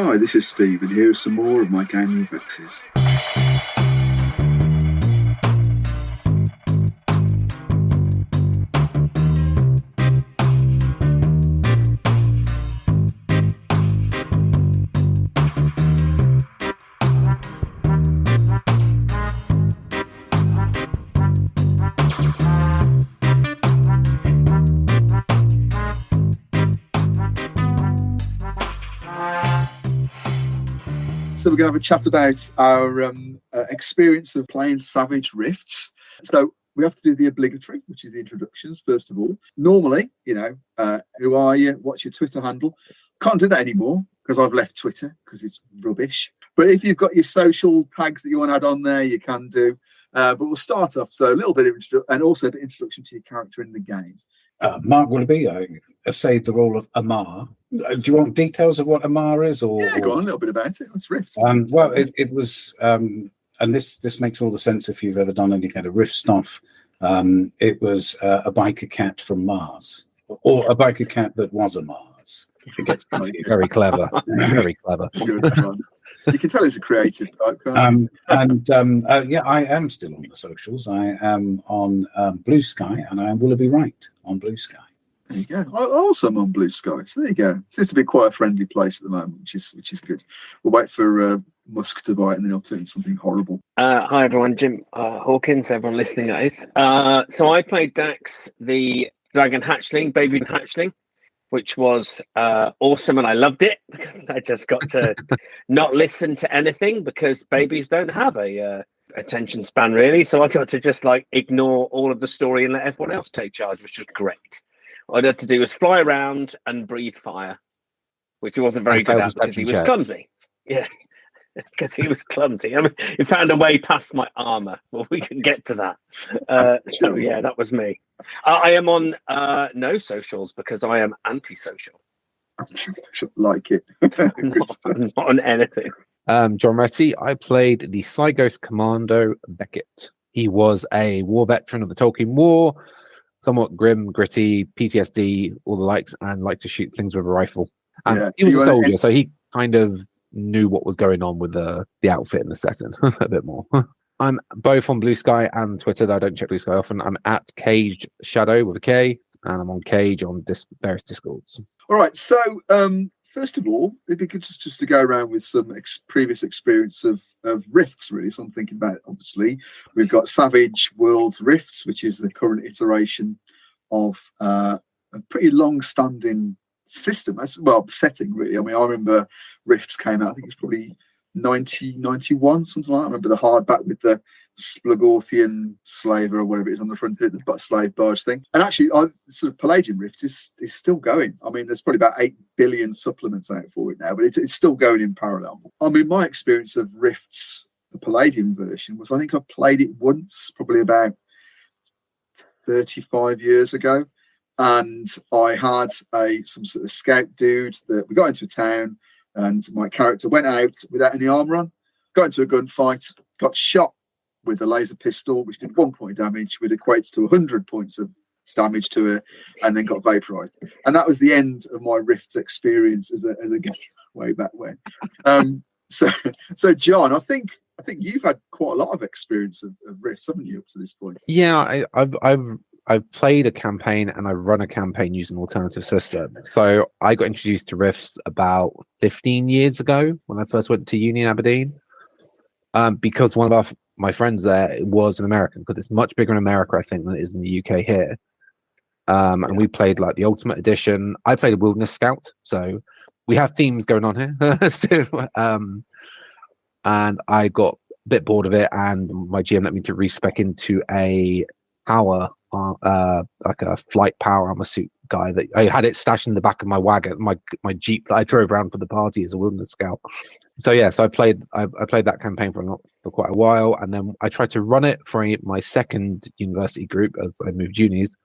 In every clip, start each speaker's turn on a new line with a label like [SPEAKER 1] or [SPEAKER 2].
[SPEAKER 1] Hi, this is Steve, and here are some more of my gaming vexes. So we're going to have a chat about our experience of playing Savage Rifts. So we have to do the obligatory, which is the introductions, first of all. Normally, who are you? What's your Twitter handle? Can't do that anymore because I've left Twitter because it's rubbish. But if you've got your social tags that you want to add on there, you can do. But we'll start off. So a little bit of and also an introduction to your character in the game.
[SPEAKER 2] Mark Willoughby, I essayed the role of Amar. Do you want details of what Amar is?
[SPEAKER 1] Yeah, go on a little bit about it. It's Rifts.
[SPEAKER 2] Well, it was, and this makes all the sense if you've ever done any kind of Rift stuff. It was a biker cat from Mars, or a biker cat that was a Mars. It gets confused.
[SPEAKER 3] Very clever. Very clever.
[SPEAKER 1] Good fun. You can tell he's a creative type, can't you?
[SPEAKER 2] Yeah, I am still on the socials. I am on Blue Sky, and I am Willoughby Wright on Blue Sky.
[SPEAKER 1] There you go. I also am on Blue Sky. So there you go. Seems to be quite a friendly place at the moment, which is good. We'll wait for Musk to buy it, and then he'll turn something horrible.
[SPEAKER 4] Hi everyone, Jim Hawkins. Everyone listening, guys. So I played Dax, the dragon hatchling, baby hatchling, which was awesome, and I loved it because I just got to not listen to anything because babies don't have a attention span really. So I got to just like ignore all of the story and let everyone else take charge, which was great. All I had to do was fly around and breathe fire, which he wasn't very good at because he was clumsy. Yeah, because he was clumsy. I mean, he found a way past my armor. Well, we can get to that. So yeah, that was me. I am on no socials because I am antisocial.
[SPEAKER 1] Like it.
[SPEAKER 4] Not on anything.
[SPEAKER 3] John Retty, I played the Cygos Commando Beckett. He was a war veteran of the Tolkien War, somewhat grim, gritty, PTSD, all the likes, and liked to shoot things with a rifle. And he was a soldier, so he kind of knew what was going on with the outfit and the setting a bit more. I'm both on Blue Sky and Twitter, though I don't check Blue Sky often. I'm at Cage Shadow with a K, and I'm on Cage on various Discords.
[SPEAKER 1] All right, so first of all, it'd be good just to go around with some previous experience of Rifts, really. So I'm thinking about, obviously, we've got Savage World Rifts, which is the current iteration of a pretty long-standing system, setting, really. I mean, I remember Rifts came out, I think it's probably 91, something like that. I remember the hardback with the Splagorthian slaver or whatever it is on the front of it, the slave barge thing. And actually, sort of Palladian Rift is still going. I mean, there's probably about 8 billion supplements out for it now, but it's still going in parallel. I mean, my experience of Rifts, the Palladian version, was I think I played it once, probably about 35 years ago. And I had some sort of scout dude that we got into a town, and my character went out without any armor on, got into a gunfight, got shot with a laser pistol, which did 1 point damage, which equates to 100 points of damage to her, and then got vaporized. And that was the end of my Rift experience as a guest way back when. So John, I think you've had quite a lot of experience of Rifts, haven't you, up to this point?
[SPEAKER 3] Yeah, I've played a campaign and I've run a campaign using an alternative system. So I got introduced to Rifts about 15 years ago when I first went to uni in Aberdeen, because one of my friends there was an American, because it's much bigger in America, I think, than it is in the UK here. And we played like the Ultimate Edition. I played a Wilderness Scout, so we have themes going on here. And I got a bit bored of it, and my GM let me to respec into a power, like a flight power armor suit guy that I had it stashed in the back of my wagon, my Jeep that I drove around for the party as a Wilderness Scout. So yeah, so I played that campaign for quite a while, and then I tried to run it for my second university group as I moved unis.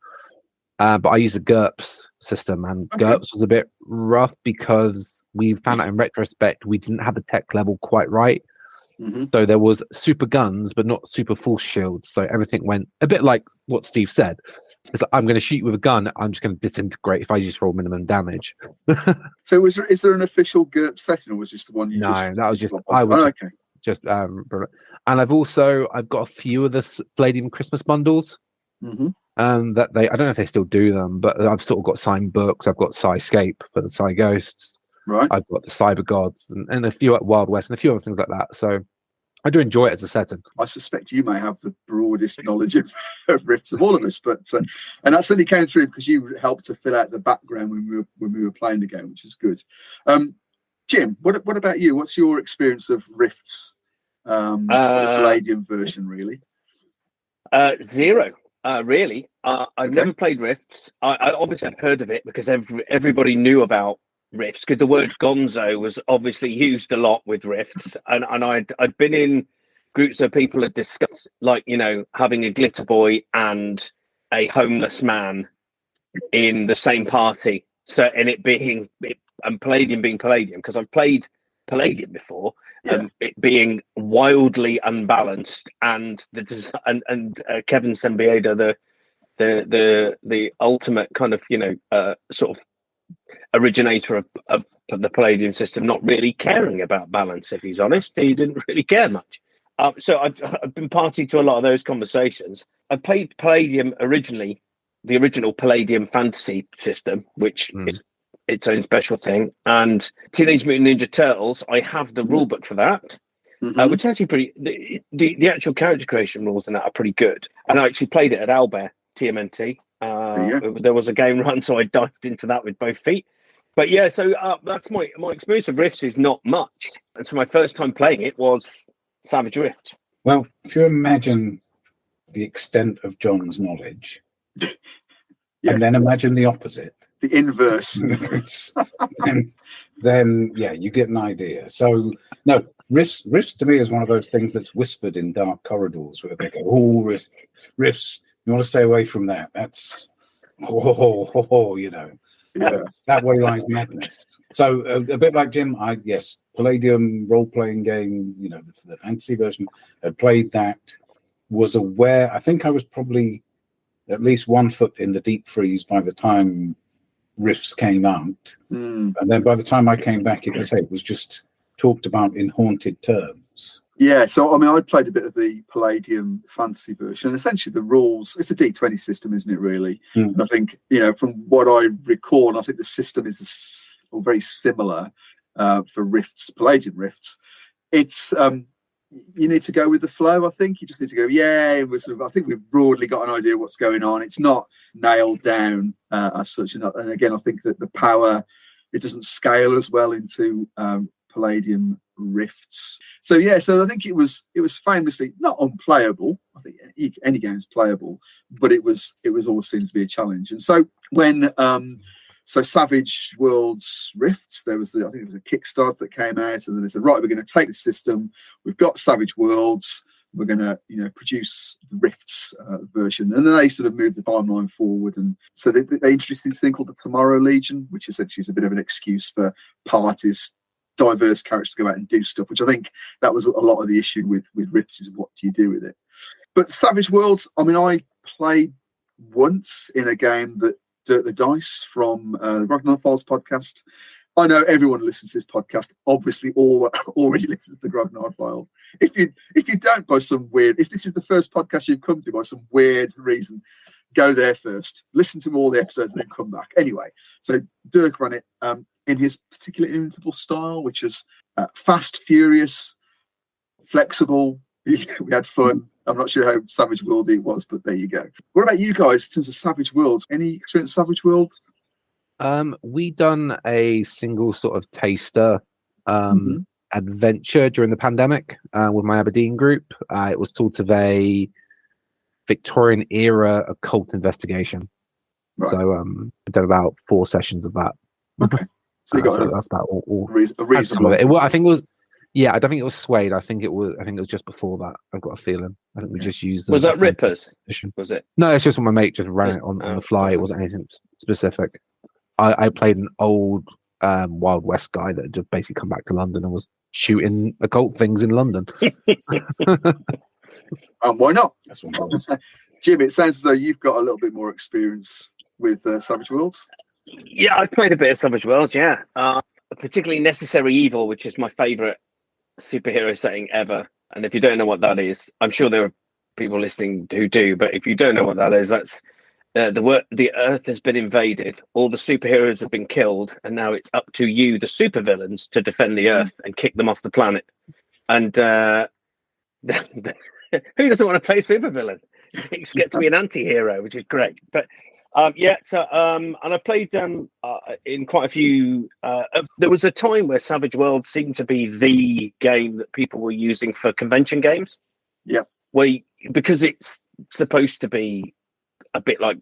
[SPEAKER 3] But I used a GURPS system, and GURPS was a bit rough because we found out in retrospect we didn't have the tech level quite right. Mm-hmm. So there was super guns, but not super force shields. So everything went a bit like what Steve said. It's like, I'm going to shoot you with a gun. I'm just going to disintegrate if I just roll minimum damage.
[SPEAKER 1] So is there an official GURP setting, or was this the one you
[SPEAKER 3] No,
[SPEAKER 1] just?
[SPEAKER 3] that was just
[SPEAKER 1] I would
[SPEAKER 3] okay. And I've got a few of the Palladium Christmas bundles.
[SPEAKER 1] Mm-hmm.
[SPEAKER 3] That I don't know if they still do them, but I've sort of got signed books. I've got Psyscape for the Psy Ghosts.
[SPEAKER 1] Right.
[SPEAKER 3] I've got the Cyber Gods and a few at Wild West and a few other things like that. So I do enjoy it as a setting.
[SPEAKER 1] I suspect you may have the broadest knowledge of Rifts of all of us, but and that certainly came through because you helped to fill out the background when we were playing the game, which is good. Jim, what about you? What's your experience of Rifts, the Palladium version, really?
[SPEAKER 4] Zero. Really. I've never played Rifts. I obviously had heard of it because everybody knew about Rifts, because the word gonzo was obviously used a lot with Rifts, and I'd been in groups where people had discussed, like, having a glitter boy and a homeless man in the same party. So, and and Palladium being Palladium, because I've played Palladium before, it being wildly unbalanced, and Kevin Sembieda, the ultimate kind of sort of originator of the Palladium system, not really caring about balance. If he's honest, he didn't really care much. So I've been party to a lot of those conversations. I played Palladium originally, the original Palladium fantasy system, which is its own special thing. And Teenage Mutant Ninja Turtles, I have the rule book for that, which is actually pretty. The actual character creation rules in that are pretty good. And I actually played it at Owlbear TMNT. There was a game run, so I dived into that with both feet. But yeah, so that's my experience of Rifts is not much. And so my first time playing it was Savage Rift.
[SPEAKER 2] Well, if you imagine the extent of John's knowledge, and then imagine the opposite,
[SPEAKER 1] the inverse,
[SPEAKER 2] then yeah, you get an idea. So no, Rifts to me is one of those things that's whispered in dark corridors where they go, "Oh, Rifts, you want to stay away from that. That's that way lies madness." So a bit like Jim, Palladium role-playing game, the fantasy version, had played that, was aware. I think I was probably at least 1 foot in the deep freeze by the time Rifts came out. And then by the time I came back, it was just talked about in haunted terms.
[SPEAKER 1] Yeah, so I mean, I played a bit of the Palladium fantasy version. Essentially, the rules, it's a D20 system, isn't it, really? And I think, from what I recall, I think the system is very similar for Rifts, Palladium Rifts. It's, you need to go with the flow, I think. You just need to go, and I think we've broadly got an idea what's going on. It's not nailed down as such. And again, I think that the power, it doesn't scale as well into Palladium Rifts. So I think it was famously not unplayable. I think any game's playable, but it was always seems to be a challenge. And so when Savage Worlds Rifts, I think it was a Kickstarter that came out, and then they said, right, we're going to take the system. We've got Savage Worlds. We're going to produce the Rifts version, and then they sort of moved the timeline forward. And so they introduced this thing called the Tomorrow Legion, which essentially is a bit of an excuse for parties, diverse characters to go out and do stuff, which I think that was a lot of the issue with Rifts, is what do you do with it. But Savage Worlds, I mean, I played once in a game that Dirt the Dice from the Grognard Files podcast. I know everyone who listens to this podcast obviously already listens to the Grognard Files. If you don't, by some weird, if this is the first podcast you've come to by some weird reason, go there first, listen to all the episodes, and then come back. Anyway, so Dirk ran it in his particular inimitable style, which is fast, furious, flexible. We had fun. I'm not sure how Savage World it was, but there you go. What about you guys in terms of Savage Worlds? Any experience with Savage Worlds?
[SPEAKER 3] We done a single sort of taster adventure during the pandemic with my Aberdeen group. It was sort of a Victorian era occult investigation. Right. So I did about 4 sessions of that.
[SPEAKER 1] Okay. So you got
[SPEAKER 3] that's about all
[SPEAKER 1] a reasonable.
[SPEAKER 3] I think it was. Yeah, I don't think it was Suede. I think it was just before that. I've got a feeling. I think we just used.
[SPEAKER 4] Was that Rippers? Was it?
[SPEAKER 3] No, it's just when my mate just ran it on the fly. It wasn't anything specific. I played an old Wild West guy that had just basically come back to London and was shooting occult things in London.
[SPEAKER 1] Why not?
[SPEAKER 2] That's what it was.
[SPEAKER 1] Jim, it sounds as though you've got a little bit more experience with Savage Worlds.
[SPEAKER 4] Yeah, I played a bit of Savage Worlds. Yeah, particularly Necessary Evil, which is my favourite superhero setting ever. And if you don't know what that is, I'm sure there are people listening who do. But if you don't know what that is, that's the Earth has been invaded. All the superheroes have been killed, and now it's up to you, the supervillains, to defend the Earth and kick them off the planet. And who doesn't want to play supervillain? You get to be an anti-hero, which is great. But and I played in quite a few. There was a time where Savage Worlds seemed to be the game that people were using for convention games.
[SPEAKER 1] Yeah,
[SPEAKER 4] because it's supposed to be a bit like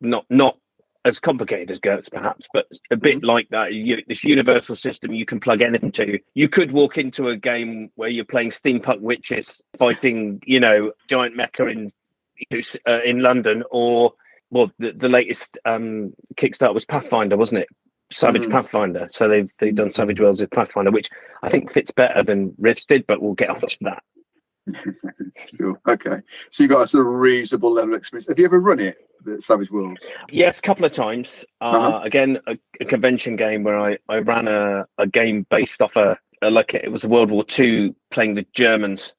[SPEAKER 4] not as complicated as GURPS perhaps, but a bit like that. This universal system you can plug anything to. You could walk into a game where you're playing steampunk witches fighting, giant mecha in London, or the latest Kickstart was Pathfinder, wasn't it? Savage Pathfinder. So they've done Savage Worlds with Pathfinder, which I think fits better than Rifts did, but we'll get off that.
[SPEAKER 1] Sure. Okay. So you got a sort of reasonable level of experience. Have you ever run it, the Savage Worlds?
[SPEAKER 4] Yes, a couple of times. Again, a convention game where I ran a game based off it was a World War II, playing the Germans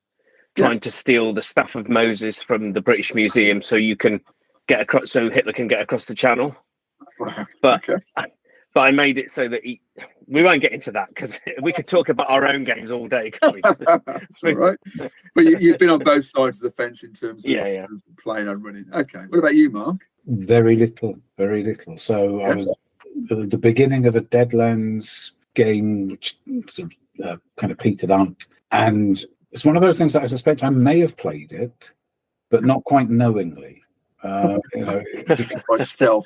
[SPEAKER 4] trying to steal the Staff of Moses from the British Museum, so you can get across, so Hitler can get across the Channel.
[SPEAKER 1] Wow.
[SPEAKER 4] But I made it so that we won't get into that because we could talk about our own games all day. Can't we?
[SPEAKER 1] That's all right. But you've been on both sides of the fence in terms of,
[SPEAKER 4] sort
[SPEAKER 1] of playing and running. Okay. What about you, Mark?
[SPEAKER 2] Very little. So I was at the beginning of a Deadlands game, which sort of kind of petered out. And it's one of those things that I suspect I may have played it, but not quite knowingly.
[SPEAKER 1] By stealth.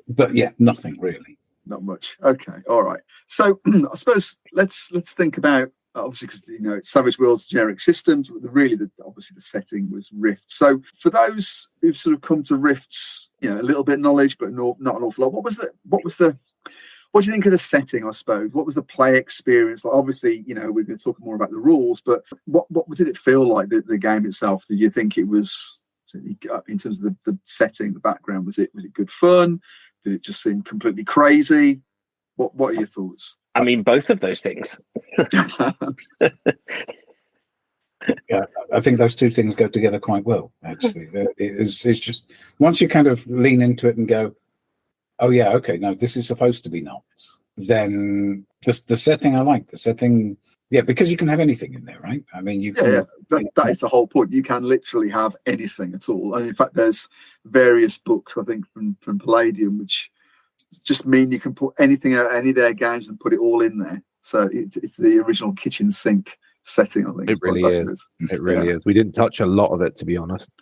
[SPEAKER 2] But yeah, nothing really.
[SPEAKER 1] Not much. Okay, all right. So I suppose let's think about, obviously, because Savage Worlds generic systems. Really, obviously the setting was Rifts. So for those who've sort of come to Rifts, a little bit of knowledge, but not an awful lot. What do you think of the setting? I suppose. What was the play experience? Like, obviously, we're going to talk more about the rules, but what did it feel like, the game itself? Did you think it was, in terms of the setting, the background, was it good fun? Did it just seem completely crazy? What are your thoughts?
[SPEAKER 4] I mean, both of those things.
[SPEAKER 2] Yeah, I think those two things go together quite well, actually. It's just, once you kind of lean into it and go, oh yeah, okay, no, this is supposed to be nuts, then just the setting, I like the setting. Yeah, because you can have anything in there, right? I mean, you can.
[SPEAKER 1] Yeah, that is the whole point. You can literally have anything at all. And in fact, there's various books, I think, from Palladium, which just mean you can put anything out, any of their games, and put it all in there. So it's the original kitchen sink setting, I think.
[SPEAKER 3] It really is. It really is. We didn't touch a lot of it, to be honest.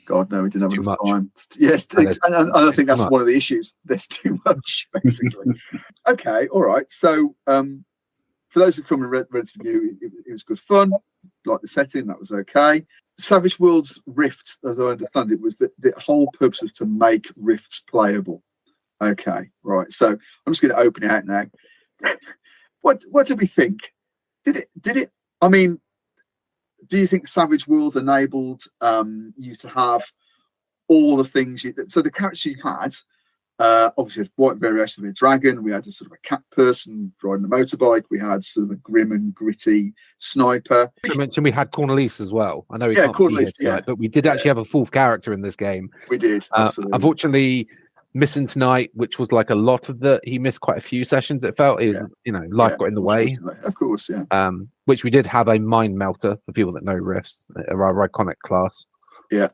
[SPEAKER 1] God, no, we didn't have enough time. Yes, and I think that's one of the issues. There's too much, basically. Okay, all right. So, for those who come and read to you, it was good fun. Like the setting, that was okay. Savage Worlds Rifts, as I understand it, was that the whole purpose was to make Rifts playable. Okay, right. So I'm just going to open it out now. What do we think? Did it? I mean, do you think Savage Worlds enabled you to have all the things? So the characters you had. Obviously, a wide variation of a dragon. We had a sort of a cat person riding a motorbike. We had sort of a grim and gritty sniper.
[SPEAKER 3] I mentioned we had Cornelise as well. I know he can't
[SPEAKER 1] Cornelise,
[SPEAKER 3] be here tonight, but we did actually have a fourth character in this game.
[SPEAKER 1] We did, absolutely.
[SPEAKER 3] Unfortunately, missing tonight, which was like a lot of he missed quite a few sessions. It felt life got in the way.
[SPEAKER 1] Of course, yeah.
[SPEAKER 3] Which we did have a mind melter for people that know Rifts, our iconic class.
[SPEAKER 1] Yeah.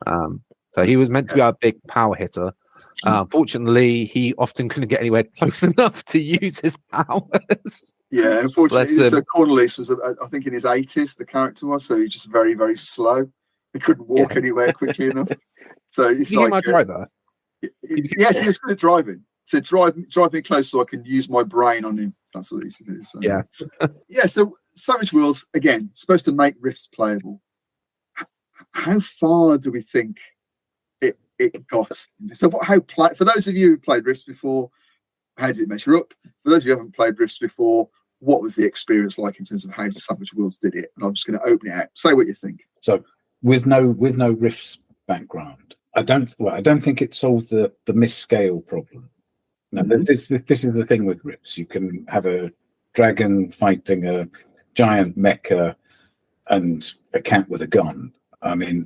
[SPEAKER 3] So he was meant to be our big power hitter. Unfortunately, he often couldn't get anywhere close enough to use his powers.
[SPEAKER 1] Yeah, unfortunately. So Cornelise was, I think, in his 80s, the character was, so he's just very, very slow. He couldn't walk anywhere quickly enough. So it's like
[SPEAKER 3] my driver.
[SPEAKER 1] Yes, he was good at driving. So drive me close so I can use my brain on him. That's what he used to do. So. Yeah. So Savage Worlds, again, supposed to make Rifts playable. How far do we think it got? So for those of you who played Rifts before, how did it measure up? For those of you who haven't played Rifts before, what was the experience like in terms of how Savage Worlds did it? And I'm just going to open it out. Say what you think.
[SPEAKER 2] So with no Rifts background. I don't think it solved the misscale problem. Now, this is the thing with Rifts. You can have a dragon fighting a giant mecha and a cat with a gun. I mean,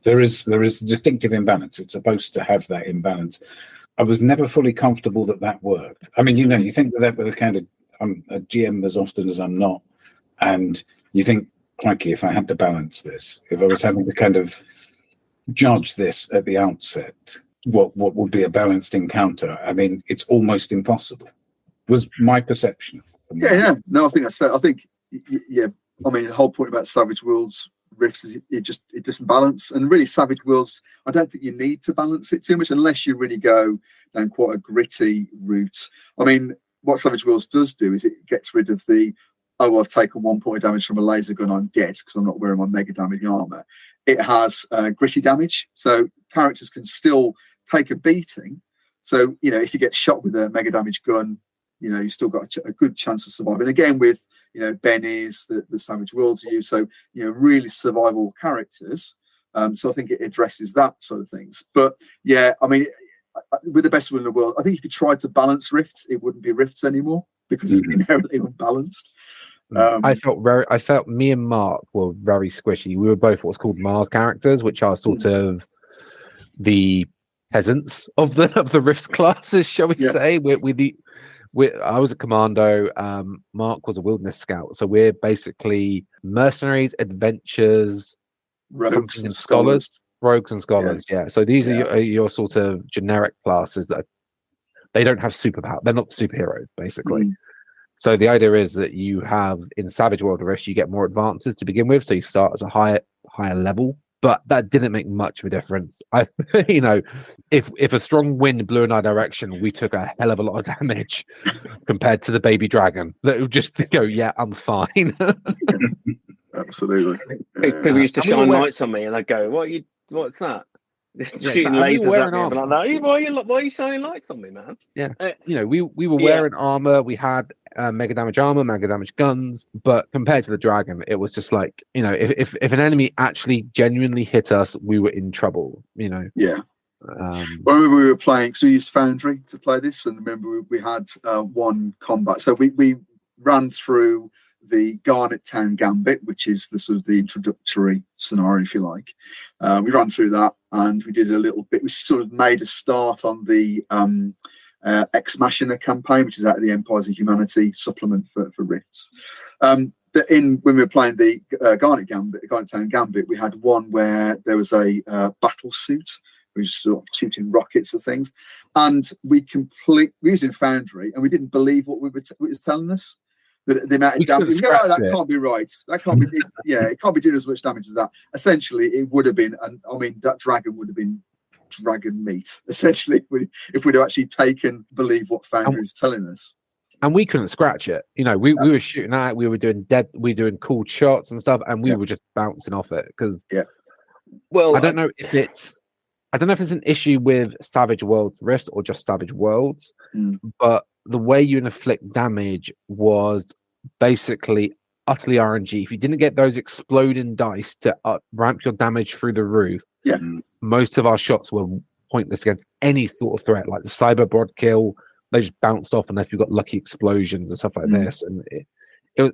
[SPEAKER 2] there is a distinctive imbalance. It's supposed to have that imbalance. I was never fully comfortable that worked. I mean, you think that with a kind of, I'm a GM as often as I'm not, and you think, crikey, if I had to balance this, if I was having to kind of judge this at the outset, what would be a balanced encounter? I mean, it's almost impossible. Was my perception.
[SPEAKER 1] Yeah. No, I think that's fair. I think, yeah. I mean, the whole point about Savage Worlds Rifts is it doesn't balance, and really Savage Worlds, I don't think you need to balance it too much unless you really go down quite a gritty route. I mean, what Savage Worlds does do is it gets rid of I've taken 1 point of damage from a laser gun, I'm dead because I'm not wearing my mega damage armor. It has gritty damage, so characters can still take a beating. So, if you get shot with a mega damage gun, you still got a good chance of surviving. Again, with Benny's, the Savage Worlds use, so really survival characters. So I think it addresses that sort of things. But yeah, I mean, with the best will in the world, I think if you tried to balance Rifts, it wouldn't be Rifts anymore because it's inherently unbalanced.
[SPEAKER 3] I felt me and Mark were very squishy. We were both what's called Mars characters, which are sort of the peasants of the Rifts classes, shall we say? I was a commando. Mark was a wilderness scout. So we're basically mercenaries, adventurers,
[SPEAKER 1] rogues and
[SPEAKER 3] scholars. Rogues and scholars. Yeah. So these are your sort of generic classes that they don't have superpower. They're not superheroes, basically. So the idea is that you have in Savage World Rift, you get more advances to begin with. So you start as a higher level. But that didn't make much of a difference. If a strong wind blew in our direction, we took a hell of a lot of damage compared to the baby dragon. That would just go, yeah, I'm fine.
[SPEAKER 1] Absolutely.
[SPEAKER 4] People used to shine lights on me, and I'd go, "What's that?" Shooting lasers at me. I'm like, "No, why are you shining lights on me, man?"
[SPEAKER 3] Yeah, we were wearing armor. We had mega damage armor, mega damage guns, but compared to the dragon, it was just like, if an enemy actually genuinely hit us, we were in trouble.
[SPEAKER 1] Yeah. I remember we were playing, because we used Foundry to play this, and remember we had one combat. So we ran through the Garnet Town Gambit, which is the sort of the introductory scenario, if you like. We ran through that, and we did a little bit. We sort of made a start on the Ex Machina campaign, which is out of the Empires of Humanity supplement for Rifts. When we were playing the Garnet Town Gambit, we had one where there was a battle suit. We were sort of shooting rockets and things, and we were using Foundry, and we didn't believe what it was telling us. The amount of damage. That can't be right. That can't be. It can't be doing as much damage as that. Essentially, it would have been. And I mean, that dragon would have been dragon meat. Essentially, if we'd have actually believe what Foundry is telling us.
[SPEAKER 3] And we couldn't scratch it. We were shooting at it. We were doing cool shots and stuff, and we were just bouncing off it because. Yeah. Well, I don't know if it's an issue with Savage Worlds Rifts or just Savage Worlds, but the way you inflict damage was basically utterly RNG. If you didn't get those exploding dice to ramp your damage through the roof, most of our shots were pointless against any sort of threat, like the cyber broad kill. They just bounced off unless you got lucky explosions and stuff like this. And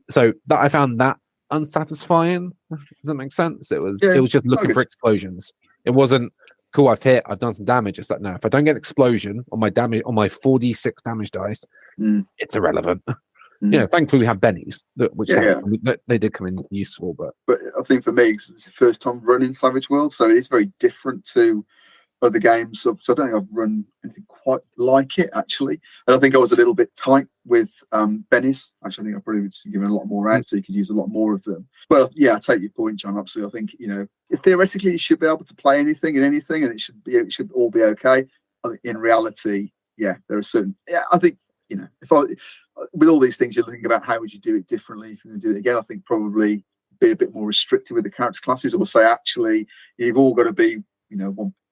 [SPEAKER 3] so that I found that unsatisfying. Does that make sense? It was just looking for explosions. It wasn't cool. I've done some damage. It's like, no, if I don't get an explosion on my 4d6 damage dice, it's irrelevant. Thankfully we have bennies, that they did come in useful. But
[SPEAKER 1] I think for me, it's the first time running Savage World, so it's very different to other games. So I don't think I've run anything quite like it, actually. And I think I was a little bit tight with bennies. Actually, I think I probably would have given a lot more out, so you could use a lot more of them. But yeah, I take your point, John. Absolutely. I think theoretically you should be able to play anything and anything, and it should all be okay. I think in reality, there are certain. Yeah, I think with all these things, you're thinking about how would you do it differently if you're going to do it again. I think probably be a bit more restricted with the character classes, or say actually you've all got to be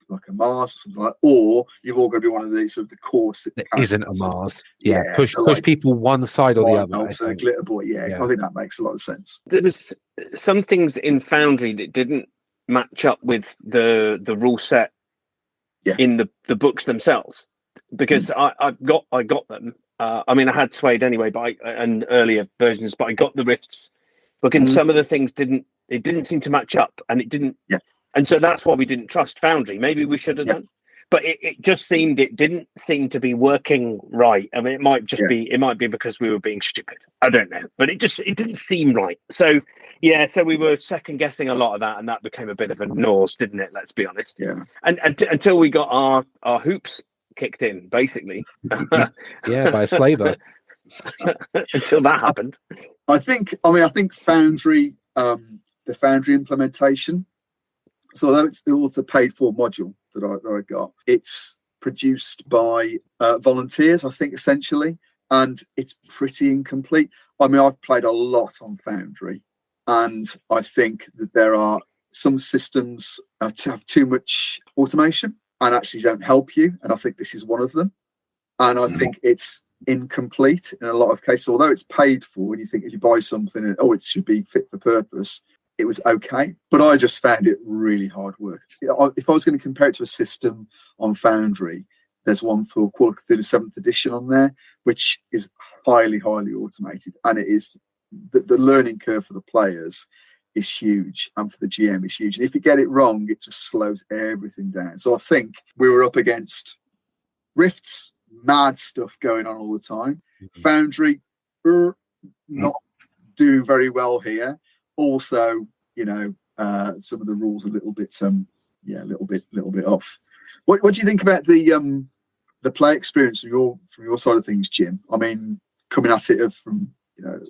[SPEAKER 1] like a Mars or something like that, or you've all got to be one of these sort of the core.
[SPEAKER 3] It isn't a Mars. Yeah,
[SPEAKER 1] Yeah,
[SPEAKER 3] push
[SPEAKER 1] so
[SPEAKER 3] push
[SPEAKER 1] like
[SPEAKER 3] people one side or the
[SPEAKER 1] Mind
[SPEAKER 3] other. I
[SPEAKER 1] Melter,
[SPEAKER 3] think.
[SPEAKER 1] Glitter Boy. Yeah,
[SPEAKER 3] Yeah.
[SPEAKER 1] I think that makes a lot of sense.
[SPEAKER 4] There was some things in Foundry that didn't match up with the rule set
[SPEAKER 1] Yeah.
[SPEAKER 4] in the books themselves, because I got them. I mean, I had Suede anyway, but and earlier versions, but I got the Rifts book, and some of the things didn't seem to match up, and it didn't.
[SPEAKER 1] Yeah.
[SPEAKER 4] And so that's why we didn't trust Foundry. Maybe we should have done. But it just didn't seem to be working right. I mean, it might just be because we were being stupid. I don't know, but it didn't seem right. So so we were second guessing a lot of that, and that became a bit of a nose, didn't it? Let's be honest.
[SPEAKER 1] Yeah.
[SPEAKER 4] And until we got our hoops kicked in, basically.
[SPEAKER 3] Yeah, by a slaver.
[SPEAKER 4] Until that happened.
[SPEAKER 1] I think Foundry, the Foundry implementation. So although it's a paid for module that I got, it's produced by volunteers, I think, essentially, and it's pretty incomplete. I mean, I've played a lot on Foundry, and I think that there are some systems to have too much automation and actually don't help you, and I think this is one of them. And I think it's incomplete in a lot of cases, although it's paid for, and you think if you buy something and it should be fit for purpose, it was okay, but I just found it really hard work. If I was going to compare it to a system on Foundry, there's one for Call of Cthulhu 7th edition on there, which is highly automated, and it is the learning curve for the players is huge, and for the GM is huge. And if you get it wrong, it just slows everything down. So I think we were up against Rifts, mad stuff going on all the time. Foundry, not doing very well here. Also, some of the rules a little bit off. What do you think about the play experience from your side of things, Jim? I mean, coming at it from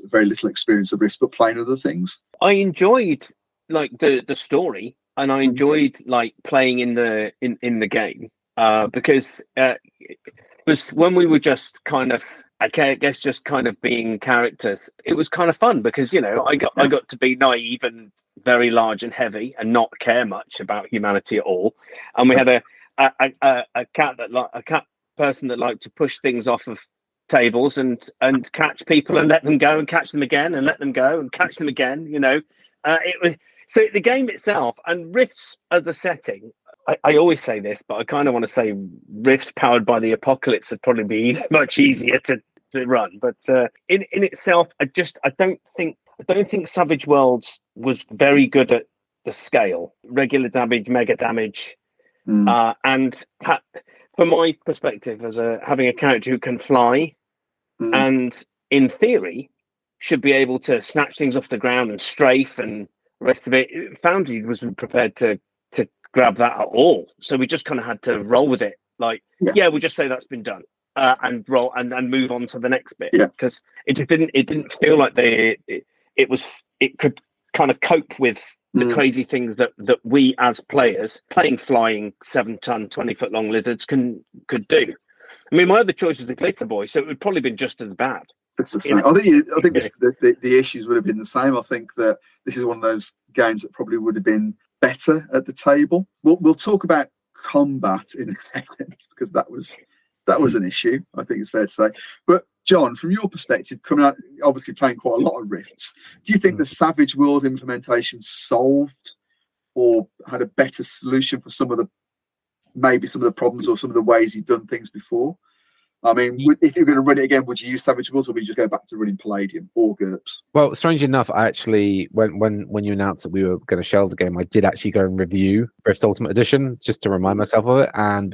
[SPEAKER 1] very little experience of risk, but playing other things.
[SPEAKER 4] I enjoyed like the story, and I enjoyed like playing in the game because it was when we were just kind of, I guess, just kind of being characters. It was kind of fun because I got to be naive and very large and heavy and not care much about humanity at all. And we had a cat person that liked to push things off of tables and catch people and let them go and catch them again and let them go and catch them again. It was so the game itself and Rifts as a setting. I always say this, but I kind of want to say Rifts powered by the apocalypse would probably be much easier to run. But in itself, I don't think Savage Worlds was very good at the scale, regular damage, mega damage, and from my perspective as having a character who can fly and in theory should be able to snatch things off the ground and strafe and the rest of it. Foundry wasn't prepared to grab that at all, so we just kind of had to roll with it. Like, we'll just say that's been done, and roll and move on to the next bit, because it just didn't feel like it could kind of cope with the crazy things that we as players playing flying 7-ton 20-foot long lizards could do. I mean, my other choice was the Glitter Boy, so it would probably been just as bad.
[SPEAKER 1] It's the same. I think the issues would have been the same. I think that this is one of those games that probably would have been better at the table. We'll talk about combat in a second, because that was an issue, I think it's fair to say. But John, from your perspective, coming out, obviously playing quite a lot of Rifts, do you think the Savage World implementation solved or had a better solution for some of the problems or some of the ways you've done things before? I mean, if you're going to run it again, would you use Savage Worlds, or would you just go back to running Palladium or GURPS?
[SPEAKER 3] Well, strangely enough, I actually, when you announced that we were going to shelve the game, I did actually go and review Rift Ultimate Edition just to remind myself of it, and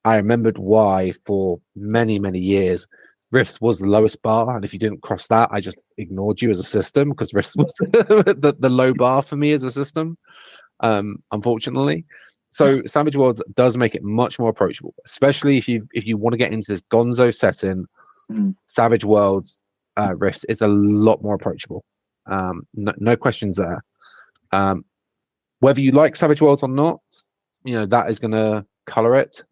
[SPEAKER 3] I remembered why for many, many years Rifts was the lowest bar, and if you didn't cross that, I just ignored you as a system, because Rifts was the low bar for me as a system, unfortunately. So Savage Worlds does make it much more approachable, especially if you want to get into this gonzo setting. Savage Worlds Rifts is a lot more approachable. No questions there. Whether you like Savage Worlds or not, that is going to color it.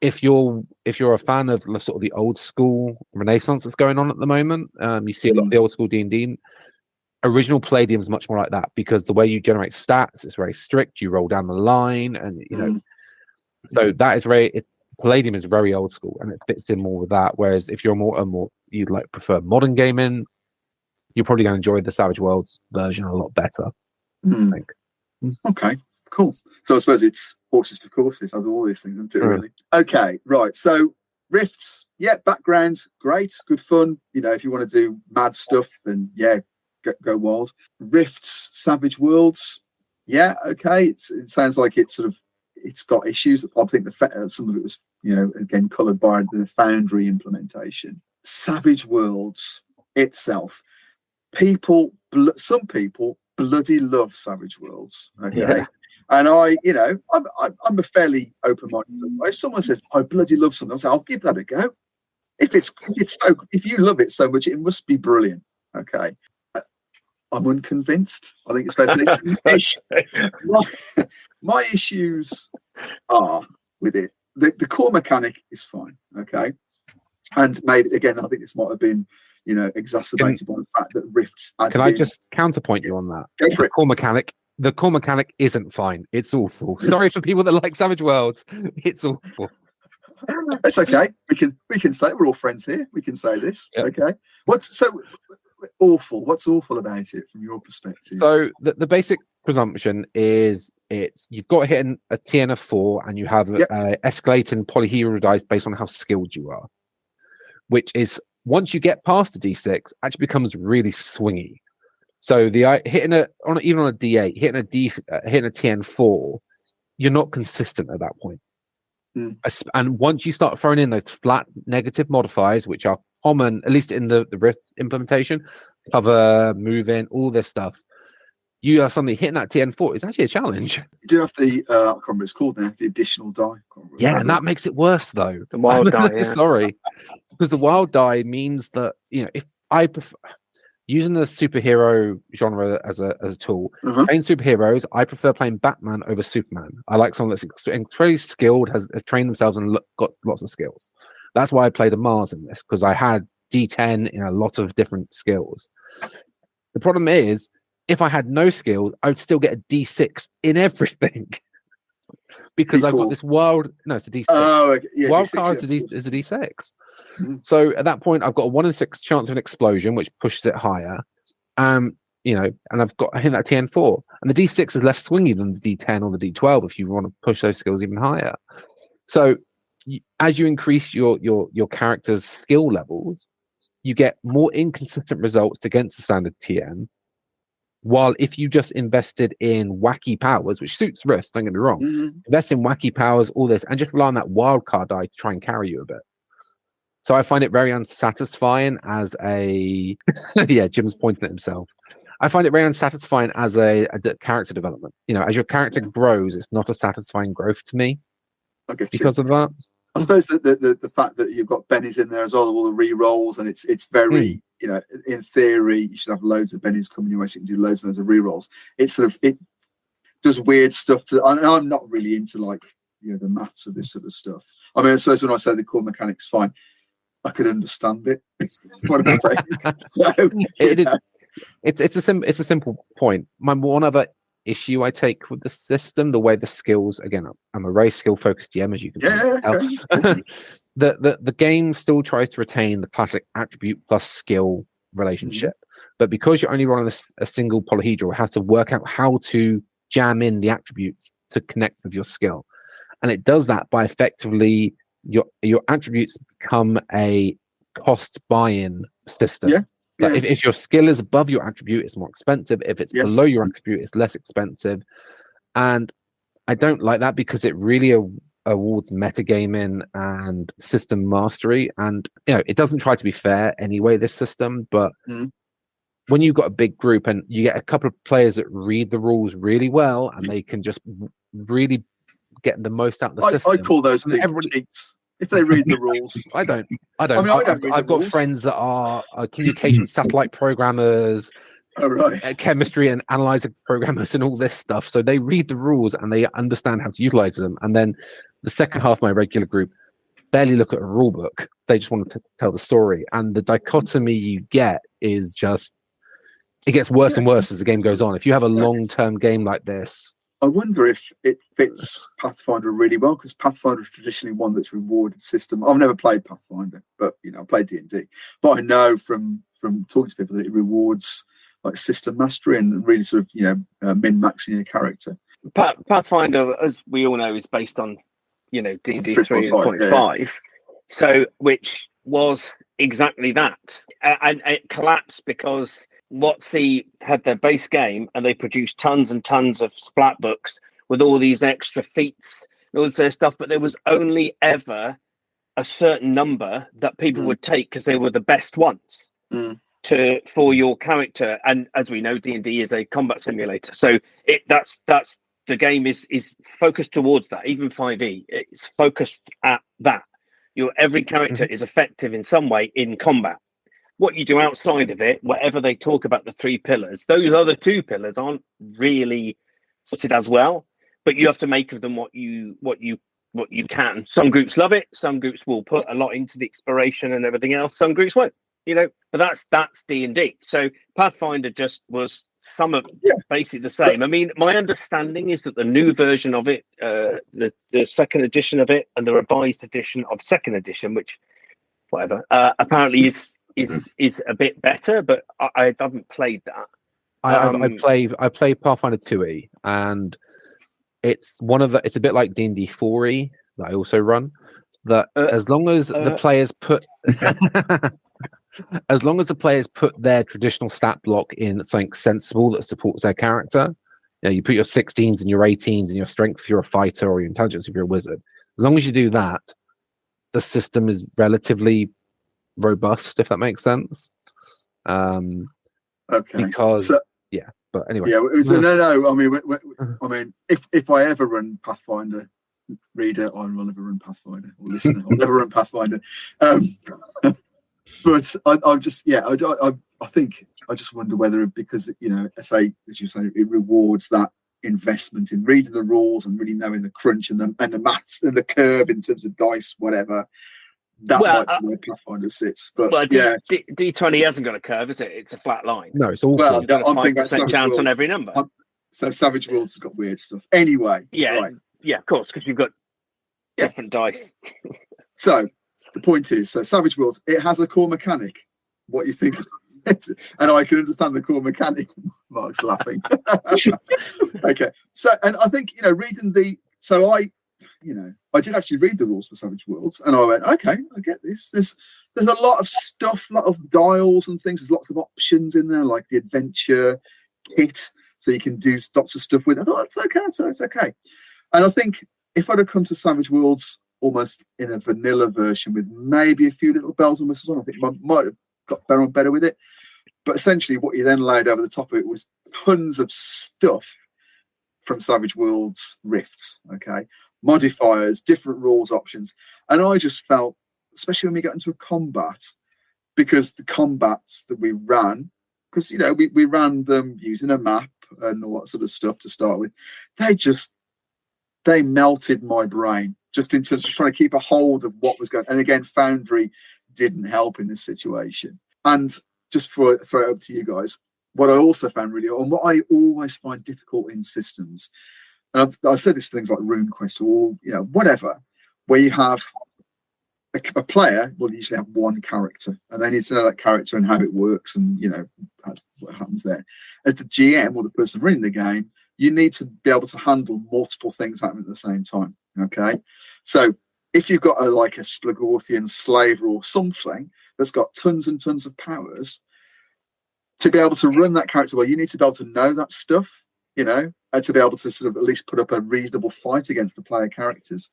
[SPEAKER 3] If you're a fan of sort of the old school Renaissance that's going on at the moment, you see a lot of the old school D&D. Original Palladium is much more like that, because the way you generate stats is very strict. You roll down the line, and So that is Palladium is very old school, and it fits in more with that. Whereas if you're more you'd like prefer modern gaming, you're probably going to enjoy the Savage Worlds version a lot better. I think.
[SPEAKER 1] Okay, cool. So I suppose it's horses for courses, as all these things, isn't it? Really? Okay, right. So Rifts, yeah, background, great, good fun. If you want to do mad stuff, then yeah, go wild. Rifts, Savage Worlds, yeah, okay. It sounds like it's got issues. I think some of it was, again, coloured by the Foundry implementation. Savage Worlds itself, some people bloody love Savage Worlds. Okay.
[SPEAKER 3] Yeah.
[SPEAKER 1] And I'm a fairly open-minded. If someone says I bloody love something, I'll say I'll give that a go. If you love it so much, it must be brilliant. Okay. I'm unconvinced. I think it's fair to say. My issues are with it. The core mechanic is fine. Okay. And maybe again, I think this might have been, exacerbated by the fact that Rifts.
[SPEAKER 3] Can I just counterpoint you on that?
[SPEAKER 1] Go for it.
[SPEAKER 3] The core mechanic isn't fine. It's awful. Sorry for people that like Savage Worlds. It's awful.
[SPEAKER 1] It's okay. We can say we're all friends here. We can say this. Yep. Okay. What's awful? What's awful about it from your perspective?
[SPEAKER 3] So the basic presumption is you've got to hit a TN of 4 and you have escalating polyhedral dice based on how skilled you are, which is once you get past the D6 actually becomes really swingy. So hitting even on a D8, hitting a TN4, you're not consistent at that point. And once you start throwing in those flat negative modifiers, which are common, at least in the Rift implementation, cover, move in, all this stuff, you are suddenly hitting that TN4. It's actually a challenge.
[SPEAKER 1] You do have the, I can't remember what it's called now, the additional die.
[SPEAKER 3] Yeah, and that makes it worse though.
[SPEAKER 4] The wild die. Yeah.
[SPEAKER 3] Sorry. Because the wild die means that, if I prefer using the superhero genre as a tool, playing superheroes, I prefer playing Batman over Superman. I like someone that's incredibly skilled, has trained themselves and got lots of skills. That's why I played a Mars in this, because I had D10 in a lot of different skills. The problem is, if I had no skills, I would still get a D6 in everything. Because D4. I've got this it's a D6.
[SPEAKER 1] Oh, okay. Yeah,
[SPEAKER 3] wild
[SPEAKER 1] D6,
[SPEAKER 3] card is a D6. So at that point, I've got a 1 in 6 chance of an explosion, which pushes it higher. And I've got hit that TN4. And the D6 is less swingy than the D10 or the D12 if you want to push those skills even higher. So as you increase your character's skill levels, you get more inconsistent results against the standard TN. While if you just invested in wacky powers, which suits Rift, don't get me wrong, invest in wacky powers, all this, and just rely on that wild card die to try and carry you a bit. So I find it very unsatisfying as a Jim's pointing at himself. I find it very unsatisfying as a character development. As your character grows, it's not a satisfying growth to me because of that.
[SPEAKER 1] I suppose that the fact that you've got bennies in there as well, all the re-rolls, and it's very, in theory, you should have loads of bennies coming your way, so you can do loads and loads of re-rolls. It does weird stuff I'm not really into the maths of this sort of stuff. I mean, I suppose when I say the core mechanic's fine, I could understand it. What am I saying? So,
[SPEAKER 3] it's a simple point. My one other issue I take with the system, the way the skills, again, I'm a very skill focused GM, as you can tell.
[SPEAKER 1] Okay.
[SPEAKER 3] the game still tries to retain the classic attribute plus skill relationship, but because you're only running a single polyhedral, it has to work out how to jam in the attributes to connect with your skill, and it does that by effectively your attributes become a cost buy-in system. If your skill is above your attribute, it's more expensive. If it's below your attribute, it's less expensive. And I don't like that because it really awards metagaming and system mastery. And it doesn't try to be fair anyway, this system. But when you've got a big group and you get a couple of players that read the rules really well and they can just really get the most out of the system.
[SPEAKER 1] I call those people cheats. If they read the rules.
[SPEAKER 3] I don't.
[SPEAKER 1] I mean,
[SPEAKER 3] I've got friends that are communication satellite programmers, chemistry and analyzer programmers and all this stuff. So they read the rules and they understand how to utilize them. And then the second half of my regular group barely look at a rule book. They just want to tell the story. And the dichotomy you get is just, it gets worse and worse as the game goes on. If you have a long-term game like this,
[SPEAKER 1] I wonder if it fits Pathfinder really well, because Pathfinder is traditionally one that's rewarded system. I've never played Pathfinder, but I played D&D. But I know from talking to people that it rewards like system mastery and really sort of min-maxing your character.
[SPEAKER 4] Pathfinder, as we all know, is based on D&D 3.5,
[SPEAKER 1] yeah.
[SPEAKER 4] so which was exactly that, and it collapsed because WotC had their base game and they produced tons and tons of splat books with all these extra feats and all this other stuff, but there was only ever a certain number that people would take because they were the best ones for your character. And as we know, D&D is a combat simulator, so that's the game is focused towards that. Even 5e, it's focused at that. Every character is effective in some way in combat. What you do outside of it, whatever they talk about the 3 pillars, those other 2 pillars aren't really sorted as well. But you have to make of them what you can. Some groups love it. Some groups will put a lot into the exploration and everything else. Some groups won't. But that's D&D. So Pathfinder just was basically the same. I mean, my understanding is that the new version of it, the second edition of it, and the revised edition of second edition, which whatever, apparently is a bit better, but I haven't played that.
[SPEAKER 3] I play Pathfinder 2e, and it's a bit like D&D 4e that I also run. That as long as the players put as long as the players put their traditional stat block in something sensible that supports their character, you put your 16s and your 18s and your strength if you're a fighter or your intelligence if you're a wizard. As long as you do that, the system is relatively robust, if that makes sense.
[SPEAKER 1] Okay.
[SPEAKER 3] Because but anyway.
[SPEAKER 1] Yeah. No. I mean, if I ever run Pathfinder, reader, I will never run Pathfinder, or listener, I'll never run Pathfinder. But I think I just wonder whether, because as you say, it rewards that investment in reading the rules and really knowing the crunch and the maths and the curve in terms of dice, whatever. That might be where Pathfinder sits. But
[SPEAKER 4] D20 hasn't got a curve, is it? It's a flat line.
[SPEAKER 3] No, it's awful.
[SPEAKER 4] You've got a 5% chance on every number.
[SPEAKER 1] So Savage Worlds has got weird stuff. Anyway.
[SPEAKER 4] Yeah,
[SPEAKER 1] right.
[SPEAKER 4] Yeah, of course, because you've got different dice.
[SPEAKER 1] So the point is, Savage Worlds, it has a core mechanic. What you think? And I can understand the core mechanic. Mark's laughing. Okay. So, and I think, reading I did actually read the rules for Savage Worlds, and I went, okay, I get this. There's a lot of stuff, a lot of dials and things. There's lots of options in there, like the adventure kit, so you can do lots of stuff with it. I thought, okay, so it's okay. And I think if I'd have come to Savage Worlds almost in a vanilla version with maybe a few little bells and whistles on, I think I might have got better and better with it. But essentially what you then laid over the top of it was tons of stuff from Savage Worlds Rifts, okay? Modifiers, different rules options. And I just felt, especially when we got into a combat, because the combats that we ran, because, we ran them using a map and all that sort of stuff to start with, they melted my brain just in terms of trying to keep a hold of what was going on. And again, Foundry didn't help in this situation. And just before I throw it up to you guys, what I also found really, and what I always find difficult in systems, and I've said this for things like RuneQuest or whatever, where you have a player will usually have one character, and they need to know that character and how it works, and what happens there. As the GM or the person running the game, you need to be able to handle multiple things happening at the same time. Okay, so if you've got a Splagorthian slaver or something that's got tons and tons of powers, to be able to run that character well, you need to be able to know that stuff, and to be able to sort of at least put up a reasonable fight against the player characters.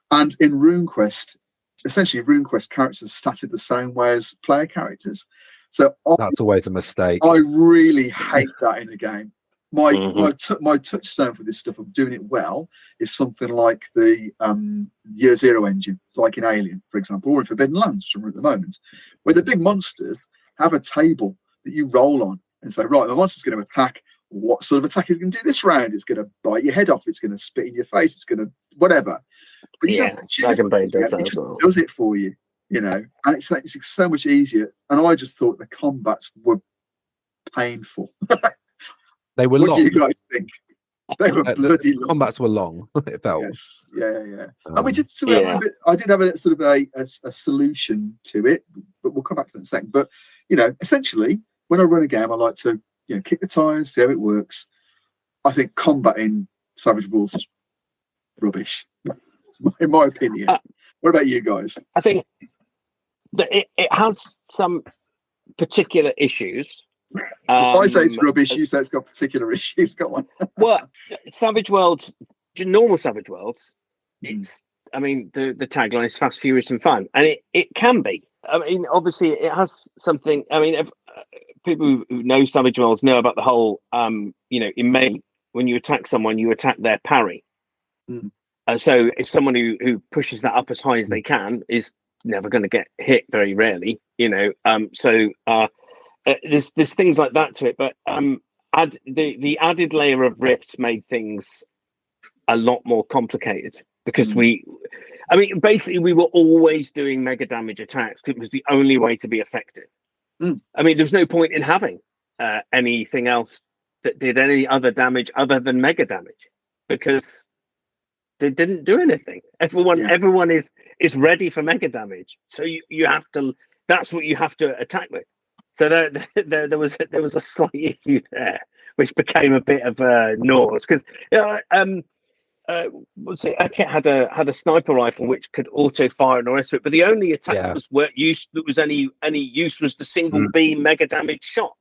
[SPEAKER 1] And in RuneQuest, essentially RuneQuest characters are statted the same way as player characters. So
[SPEAKER 3] that's always a mistake.
[SPEAKER 1] I really hate that in a game. My touchstone for this stuff of doing it well is something like the Year Zero engine, like in Alien, for example, or in Forbidden Lands, which I'm at the moment, where the big monsters have a table that you roll on and say, right, the monster's going to attack. What sort of attack is it going to do this round? It's going to bite your head off. It's going to spit in your face. It's going to whatever. But you don't have to choose
[SPEAKER 4] Dragon Blade does
[SPEAKER 1] it.
[SPEAKER 4] that
[SPEAKER 1] It
[SPEAKER 4] as well.
[SPEAKER 1] does it for you, and it's so much easier. And I just thought the combats were painful.
[SPEAKER 3] They were
[SPEAKER 1] What
[SPEAKER 3] long.
[SPEAKER 1] do you guys think? They were bloody long.
[SPEAKER 3] Combats were long. It felt.
[SPEAKER 1] Yes, yeah. And we
[SPEAKER 3] Um,
[SPEAKER 1] did sort of have a bit, I did have a sort of a solution to it, but we'll come back to that in a second. But essentially, when I run a game, I like to kick the tires, see how it works. I think combat in Savage Worlds is rubbish, in my opinion. What about you guys?
[SPEAKER 4] I think that it has some particular issues.
[SPEAKER 1] I say it's rubbish. You say it's got particular issues. Go on.
[SPEAKER 4] Well, Savage Worlds, normal Savage Worlds. It's, I mean, the tagline is fast, furious, and fun, and it can be. I mean, obviously, it has something. I mean, people who know Savage Worlds know about the whole. In May, when you attack someone, you attack their parry. So if someone who pushes that up as high as they can is never going to get hit very rarely, there's things like that to it, but the added layer of rifts made things a lot more complicated because basically we were always doing mega damage attacks because it was the only way to be effective. I mean, there's no point in having anything else that did any other damage other than mega damage because they didn't do anything. Everyone is ready for mega damage, so you have to. That's what you have to attack with. So there was a slight issue there, which became a bit of a noise because Eket had a sniper rifle which could auto fire and all the rest of it, but the only attack that was any use was the single beam mega damage shot.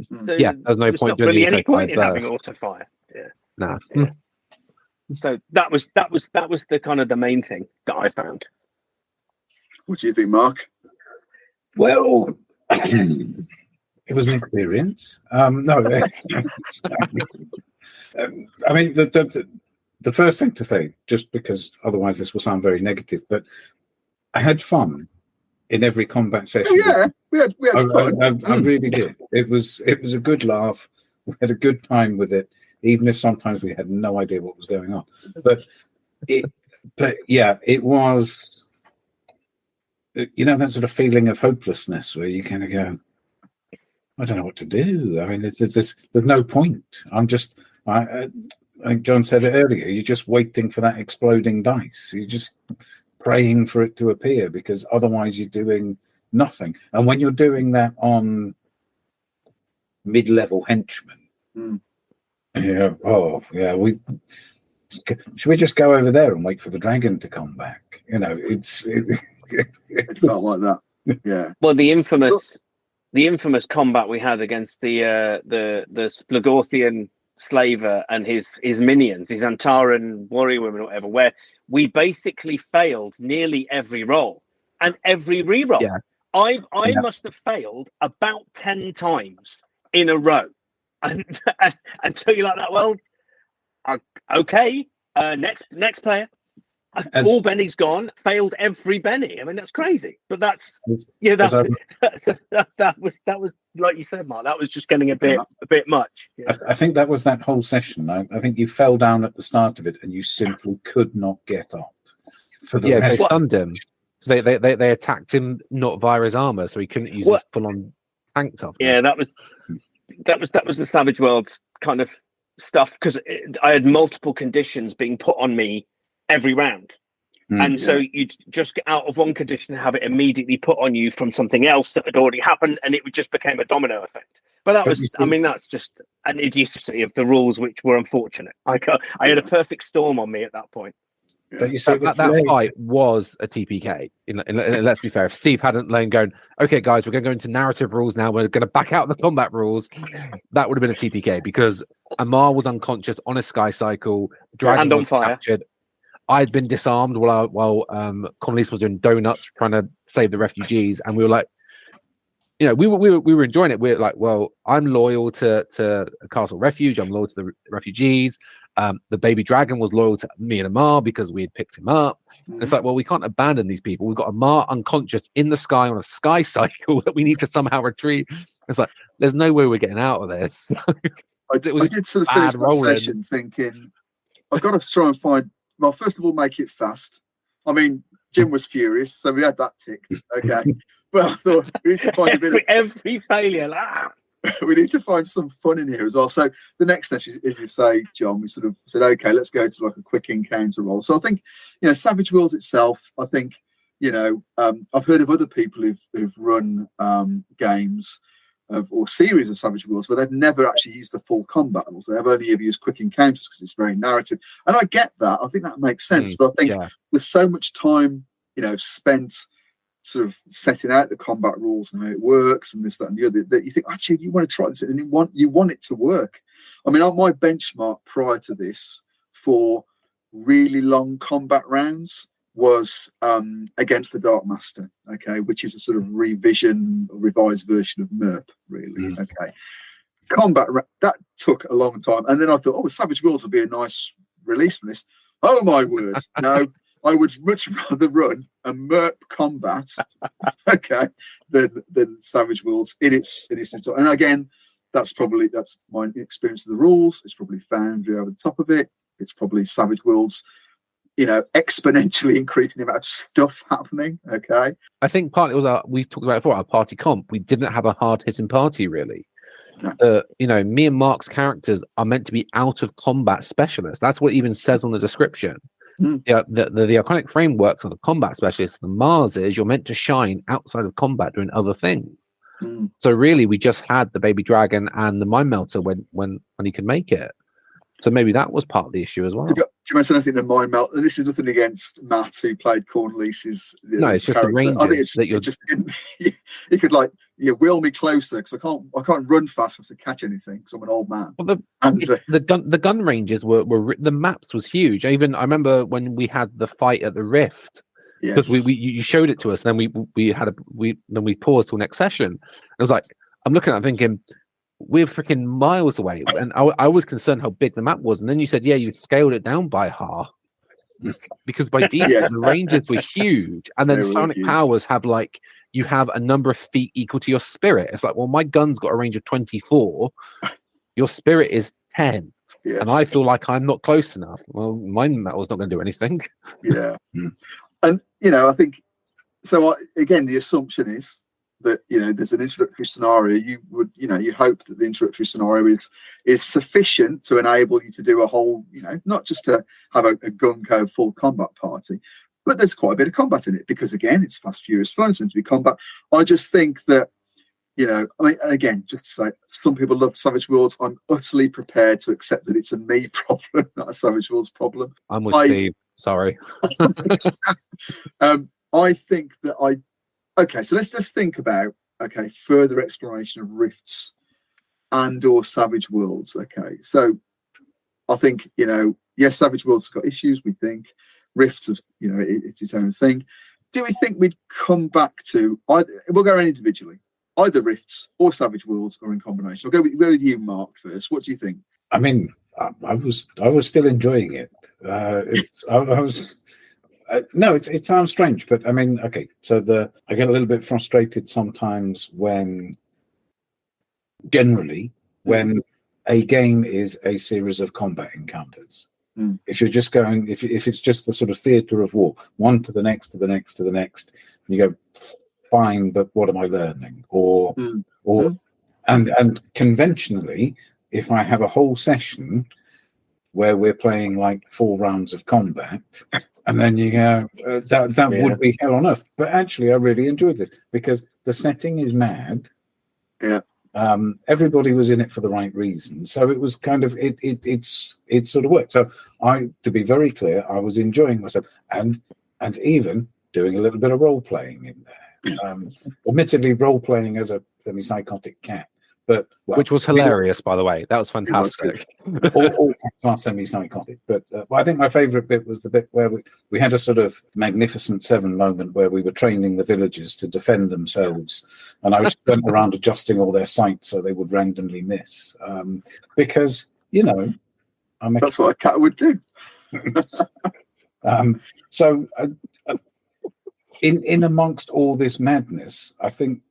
[SPEAKER 4] So
[SPEAKER 3] there's no point doing
[SPEAKER 4] really
[SPEAKER 3] the
[SPEAKER 4] any point in having
[SPEAKER 3] burst.
[SPEAKER 4] auto fire.
[SPEAKER 3] Nah.
[SPEAKER 4] Yeah. So that was the kind of the main thing that I found.
[SPEAKER 1] What do you think, Mark?
[SPEAKER 2] Well, it was an experience. I mean, the first thing to say, just because otherwise this will sound very negative, but I had fun in every combat session.
[SPEAKER 1] Oh, yeah, we had fun.
[SPEAKER 2] I really did. It was a good laugh. We had a good time with it, even if sometimes we had no idea what was going on. But it was, that sort of feeling of hopelessness where you kind of go, I don't know what to do. I mean, there's no point. I think John said it earlier, you're just waiting for that exploding dice. You're just praying for it to appear because otherwise you're doing nothing. And when you're doing that on mid-level henchmen, should we just go over there and wait for the dragon to come back? It
[SPEAKER 1] felt like that. Yeah.
[SPEAKER 4] Well, the infamous combat we had against the Splagorthian slaver and his minions, his Antaran warrior women or whatever, where we basically failed nearly every roll and every reroll.
[SPEAKER 3] Yeah.
[SPEAKER 4] I must have failed about 10 times in a row. And so you're like that, well, okay, next player. All Benny's gone, failed every Benny. I mean, that's crazy. But that was like you said, Mark, that was just getting a bit much. Yeah.
[SPEAKER 2] I think that was that whole session. I think you fell down at the start of it and you simply could not get up.
[SPEAKER 3] They stunned him. They attacked him not via his armor, so he couldn't use his full-on tank toughness.
[SPEAKER 4] Yeah, that was the Savage Worlds kind of stuff because I had multiple conditions being put on me every round. So you'd just get out of one condition and have it immediately put on you from something else that had already happened, and it would just became a domino effect. But that's just an idiocy of the rules, which were unfortunate. I had a perfect storm on me at that point.
[SPEAKER 2] Yeah. But you say
[SPEAKER 3] that fight was a TPK. Let's be fair. If Steve hadn't going, okay, guys, we're going to go into narrative rules now. We're going to back out the combat ruels. That would have been a TPK because Amar was unconscious on a sky cycle. Dragon was captured. I'd been disarmed while Connolise was doing donuts trying to save the refugees, and we were like, we were enjoying it. We're like, well, I'm loyal to Castle Refuge. I'm loyal to the refugees. The baby dragon was loyal to me and Amar because we had picked him up. And it's like, well, we can't abandon these people. We've got Amar unconscious in the sky on a sky cycle that we need to somehow retrieve. It's like, there's no way we're getting out of this.
[SPEAKER 1] I did sort of finish that session thinking, I've got to try and find. Well, first of all, make it fast. I mean, Jim was furious, so we had that ticked. Okay, but I thought we need to find a bit of
[SPEAKER 4] every failure.
[SPEAKER 1] we need to find some fun in here as well. So the next session, as you say, John, we sort of said, okay, let's go to like a quick encounter role. So I think, Savage Worlds itself, I think, I've heard of other people who've run games or series of Savage Worlds where they've never actually used the full combat rules. They've only ever used quick encounters because it's very narrative. And I get that. I think that makes sense. But I think there's so much time, spent sort of setting out the combat rules and how it works and this, that, and the other, that you think, actually, you want to try this and you want it to work. I mean, my benchmark prior to this for really long combat rounds was against the Dark Master, okay, which is a sort of revised version of MERP, really. Okay. Combat, that took a long time. And then I thought, Savage Worlds would be a nice release for this. Oh, my word. No, I would much rather run a MERP combat, okay, than Savage Worlds in its entirety. And again, that's my experience of the rules. It's probably Foundry over the top of it. It's probably Savage Worlds, exponentially increasing the amount of stuff happening. Okay.
[SPEAKER 3] I think partly it was we talked about it before, our party comp. We didn't have a hard hitting party really. No. Me and Mark's characters are meant to be out of combat specialists. That's what it even says on the description. Yeah, the iconic frameworks of the combat specialists, the Mars is you're meant to shine outside of combat doing other things. So really, we just had the baby dragon and the mind melter when he could make it. So maybe that was part of the issue as well.
[SPEAKER 1] Do you mention anything the mind melt? And this is nothing against Matt, who played Cornelise's.
[SPEAKER 3] No, it's just character. The ranges.
[SPEAKER 1] I think it's, that you just didn't. You could wheel me closer because I can't run fast enough to catch anything because I'm an old man.
[SPEAKER 3] Well, the gun ranges were the maps was huge. I remember when we had the fight at the Rift. Because you showed it to us, and then we paused till next session. I was like, I'm looking at it thinking, we're freaking miles away, and I was concerned how big the map was. And then you said, you scaled it down by half because by default the ranges were huge, and then Sonic Powers have you have a number of feet equal to your spirit. It's like, well, my gun's got a range of 24, your spirit is 10, and I feel like I'm not close enough. Well, my metal's not going to do anything.
[SPEAKER 1] Yeah, and I think so. Again, the assumption is that there's an introductory scenario. You hope that the introductory scenario is sufficient to enable you to do a whole, not just to have a gun-co full combat party, but there's quite a bit of combat in it because again, it's fast, furious fun. It's meant to be combat. I just think that again, just to say, some people love Savage Worlds. I'm utterly prepared to accept that it's a me problem, not a Savage Worlds problem.
[SPEAKER 3] I'm with Steve. Sorry.
[SPEAKER 1] I think that Okay, so let's just think about further exploration of Rifts and or Savage Worlds. Okay, so I think yes, Savage Worlds has got issues. We think Rifts is it's its own thing. Do we think we'd come back to we'll go around individually, either Rifts or Savage Worlds or in combination? I'll go with you, Mark, first. What do you think?
[SPEAKER 2] I mean, I was still enjoying it. No, it sounds strange, but I mean, okay. So I get a little bit frustrated sometimes when a game is a series of combat encounters. If you're just going, if it's just the sort of theatre of war, one to the next, to the next, to the next, and you go, fine, but what am I learning? And conventionally, if I have a whole session where we're playing 4 rounds of combat, and then you go, that would be hell on earth. But actually, I really enjoyed this because the setting is mad.
[SPEAKER 1] Yeah.
[SPEAKER 2] Everybody was in it for the right reason, so it was kind of it sort of worked. So to be very clear, I was enjoying myself, and even doing a little bit of role playing in there. Admittedly, role playing as a semi-psychotic cat. But
[SPEAKER 3] which was hilarious, by the way. That was fantastic.
[SPEAKER 2] all cats are semi-psychotic, but I think my favourite bit was the bit where we had a sort of Magnificent Seven moment where we were training the villagers to defend themselves, and I just went around adjusting all their sights so they would randomly miss, because
[SPEAKER 1] that's what a cat would do.
[SPEAKER 2] So in amongst all this madness, I think.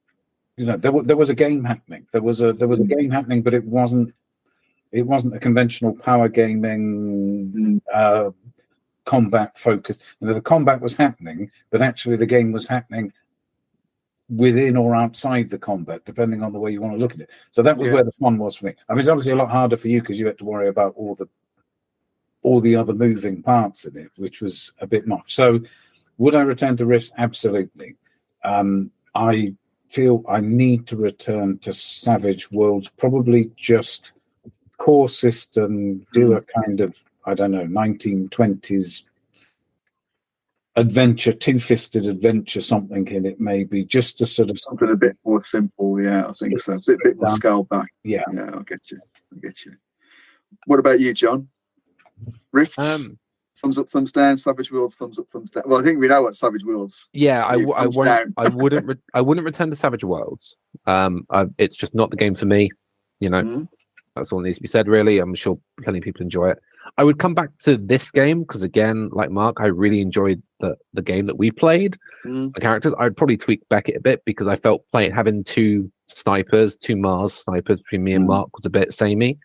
[SPEAKER 2] There was a game happening. There was a game happening, but it wasn't a conventional power gaming combat focused. The combat was happening, but actually the game was happening within or outside the combat, depending on the way you want to look at it. So that was where the fun was for me. I mean, it's obviously a lot harder for you because you had to worry about all the other moving parts in it, which was a bit much. So would I return to Rifts? Absolutely. I feel I need to return to Savage Worlds, probably just core system, do a kind of, I don't know, 1920s adventure, two-fisted adventure, something in it, maybe, just to sort of
[SPEAKER 1] something a bit more simple. Yeah, I think so. A bit more scaled back.
[SPEAKER 2] Yeah,
[SPEAKER 1] I get you. What about you, John? Rifts, thumbs up, thumbs down. Savage Worlds, thumbs up, thumbs down. Well, I think we know what Savage Worlds.
[SPEAKER 3] Yeah, I wouldn't return to Savage Worlds. It's just not the game for me. You know, that's all that needs to be said. Really, I'm sure plenty of people enjoy it. I would come back to this game because, again, like Mark, I really enjoyed the game that we played. The characters, I'd probably tweak Beckett a bit because I felt having two Mars snipers between me and Mark was a bit samey.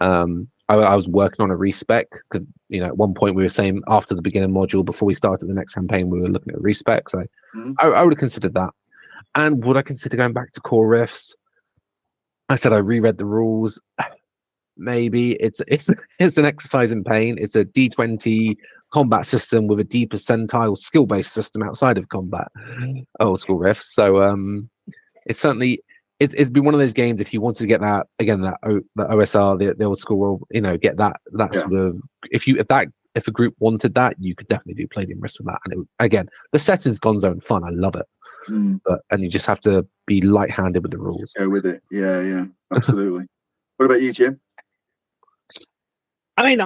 [SPEAKER 3] I was working on a respec because, you know, at one point we were saying after the beginning module, before we started the next campaign, we were looking at respec. So I would have considered that. And would I consider going back to core Rifts? I said I reread the rules. Maybe it's an exercise in pain. It's a D20 combat system with a D percentile skill-based system outside of combat. Old school Rifts. So it's certainly it's been one of those games. If you wanted to get that again, that OSR, the old school rule, you know, get that sort of if a group wanted that, you could definitely do Palladium Rifts with that. And again, the setting's gonzo and fun. I love it. And you just have to be light-handed with the rules.
[SPEAKER 1] Go with it. Yeah, absolutely. What about you, Jim?
[SPEAKER 4] I mean,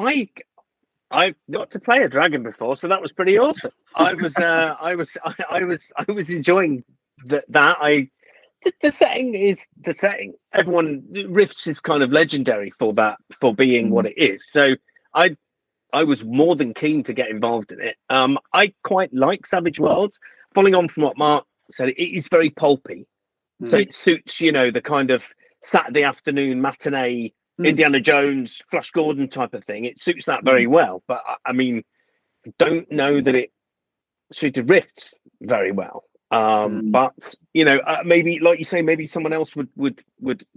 [SPEAKER 4] I got to play a dragon before, so that was pretty awesome. I was enjoying that. The setting is the setting. Everyone Rifts is kind of legendary for being what it is. So I was more than keen to get involved in it. I quite like Savage Worlds. Following on from what Mark said, it is very pulpy, so it suits, you know, the kind of Saturday afternoon matinee Indiana Jones, Flash Gordon type of thing. It suits that very well. But I mean, don't know that it suited Rifts very well. But you know, maybe like you say, maybe someone else would run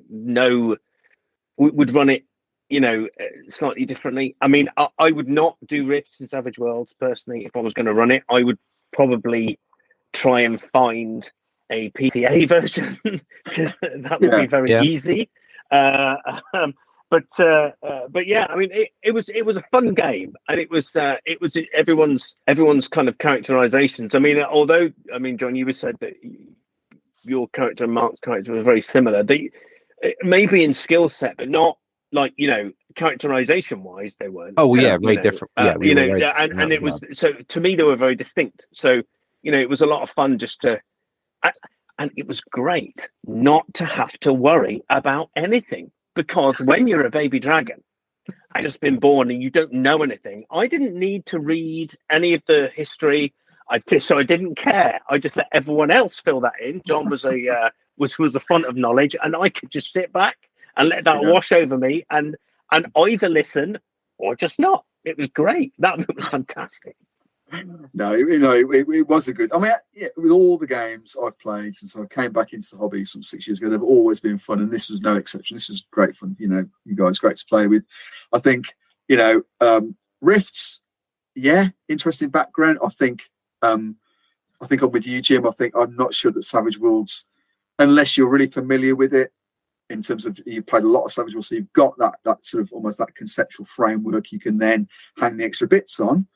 [SPEAKER 4] it, you know, slightly differently. I mean, I would not do Rifts in Savage Worlds personally. If I was going to run it, I would probably try and find a PCA version because that would be very easy. But yeah, I mean, it was a fun game, and it was everyone's kind of characterizations. I mean, although John, you said that your character and Mark's character were very similar. They maybe in skill set, but not like, you know, characterization wise, they weren't.
[SPEAKER 3] Oh yeah, very different. Yeah,
[SPEAKER 4] you know, and it was so to me they were very distinct. So you know, it was a lot of fun just to. And it was great not to have to worry about anything, because when you're a baby dragon and just been born and you don't know anything, I didn't need to read any of the history. So I didn't care. I just let everyone else fill that in. John was a font of knowledge, and I could just sit back and let that wash over me and either listen or just not. It was great. That was fantastic.
[SPEAKER 1] No, you know, it was a good. I mean, with all the games I've played since I came back into the hobby some 6 years ago, they've always been fun, and this was no exception. This is great fun. You know, you guys, great to play with. I think, you know, Rifts, interesting background. I think I'm with you, Jim. I'm not sure that Savage Worlds, unless you're really familiar with it, in terms of you've played a lot of Savage Worlds, so you've got that sort of almost that conceptual framework you can then hang the extra bits on.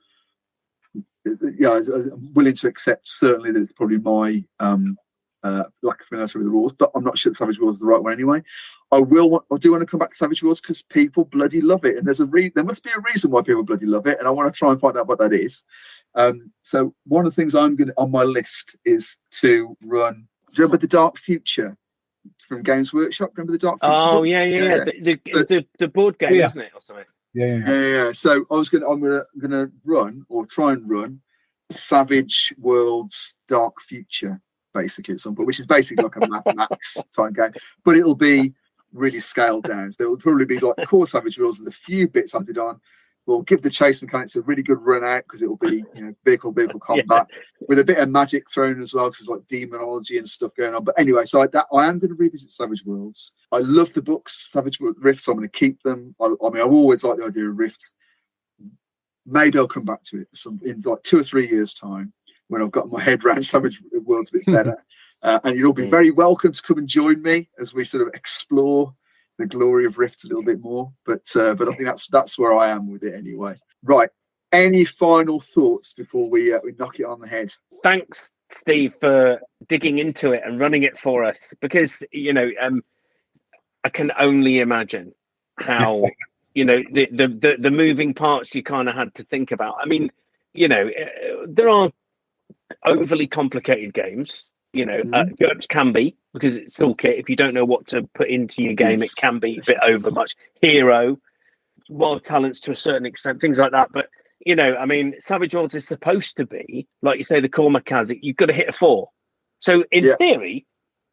[SPEAKER 1] Yeah, I'm willing to accept certainly that it's probably my lack of familiarity with the rules, but I'm not sure that Savage Worlds is the right one anyway. I do want to come back to Savage Worlds because people bloody love it, and there must be a reason why people bloody love it, and I want to try and find out what that is. So one of the things I'm going on my list is to run. Remember the Dark Future from Games Workshop? Remember the Dark Future?
[SPEAKER 4] Oh yeah. The board game, isn't it, or something?
[SPEAKER 1] Yeah. So I'm gonna run or try and run Savage Worlds Dark Future basically at some point, which is basically like a Mad Max type game, but it'll be really scaled down. So it'll probably be like core Savage Worlds with a few bits added on, we'll give the chase mechanics a really good run out because it'll be vehicle combat with a bit of magic thrown as well because there's like demonology and stuff going on. But anyway, so I am going to revisit Savage Worlds. I love the books, Savage Rifts. So I'm going to keep them. I mean, I've always liked the idea of Rifts. Maybe I'll come back to it in like 2 or 3 years' time when I've got my head around Savage Worlds a bit better. And you'll all be very welcome to come and join me as we sort of explore the glory of Rifts a little bit more. But I think that's where I am with it anyway. Right. Any final thoughts before we knock it on the head?
[SPEAKER 4] Thanks, Steve, for digging into it and running it for us, because I can only imagine how the moving parts you kind of had to think about. I mean, there are overly complicated games. GURPS can be, because it's toolkit. If you don't know what to put into your game, it can be a bit over much. Hero, wild talents to a certain extent, things like that. But I mean, Savage Worlds is supposed to be, like you say, the core mechanic. You've got to hit a 4. So in theory,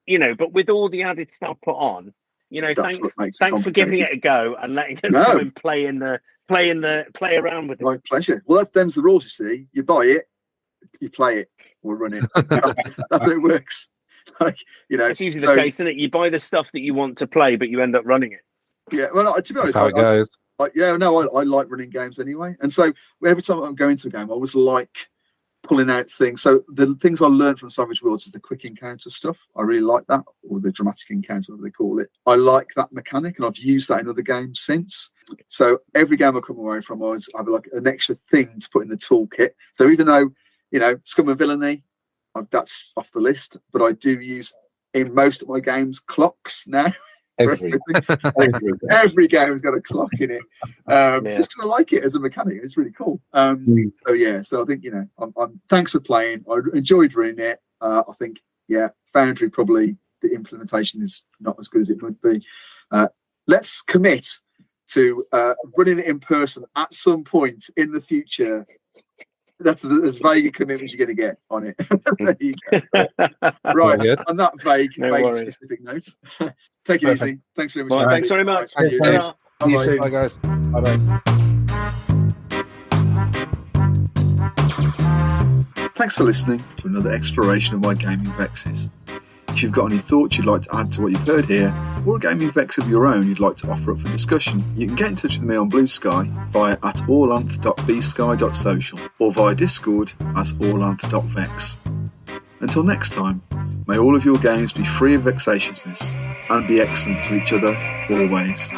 [SPEAKER 4] but with all the added stuff put on, thanks for giving it a go and letting us go and play around with it.
[SPEAKER 1] My pleasure. Well, them's the rules. You see, you buy it, you play it, or run it. That's how it works.
[SPEAKER 4] It's usually the case, isn't it? You buy the stuff that you want to play, but you end up running it.
[SPEAKER 1] Yeah, well, to be honest,
[SPEAKER 3] that's how it goes.
[SPEAKER 1] I like running games anyway, and so every time I'm going to a game, I always like pulling out things. So the things I learned from Savage Worlds is the quick encounter stuff. I really like that, or the dramatic encounter, whatever they call it. I like that mechanic, and I've used that in other games since. So every game I come away from, I always have like an extra thing to put in the toolkit. So even though Scum and Villainy, that's off the list, but I do use in most of my games clocks now. Every game's got a clock in it, just because I like it as a mechanic. It's really cool. So I think I'm thanks for playing. I enjoyed running it. I think Foundry probably the implementation is not as good as it would be. Let's commit to running it in person at some point in the future. That's as vague a commitment you're going to get on it. There you go. Right, on that vague specific note, take it easy. Thanks very much.
[SPEAKER 4] Well, thanks very much.
[SPEAKER 2] Thanks.
[SPEAKER 3] Bye, guys.
[SPEAKER 2] Bye-bye.
[SPEAKER 1] Thanks for listening to another exploration of my gaming vexes. If you've got any thoughts you'd like to add to what you've heard here, or a gaming vex of your own you'd like to offer up for discussion, you can get in touch with me on Blue Sky via @orlanth.bsky.social or via Discord as orlanth.vex. Until next time, may all of your games be free of vexatiousness and be excellent to each other always.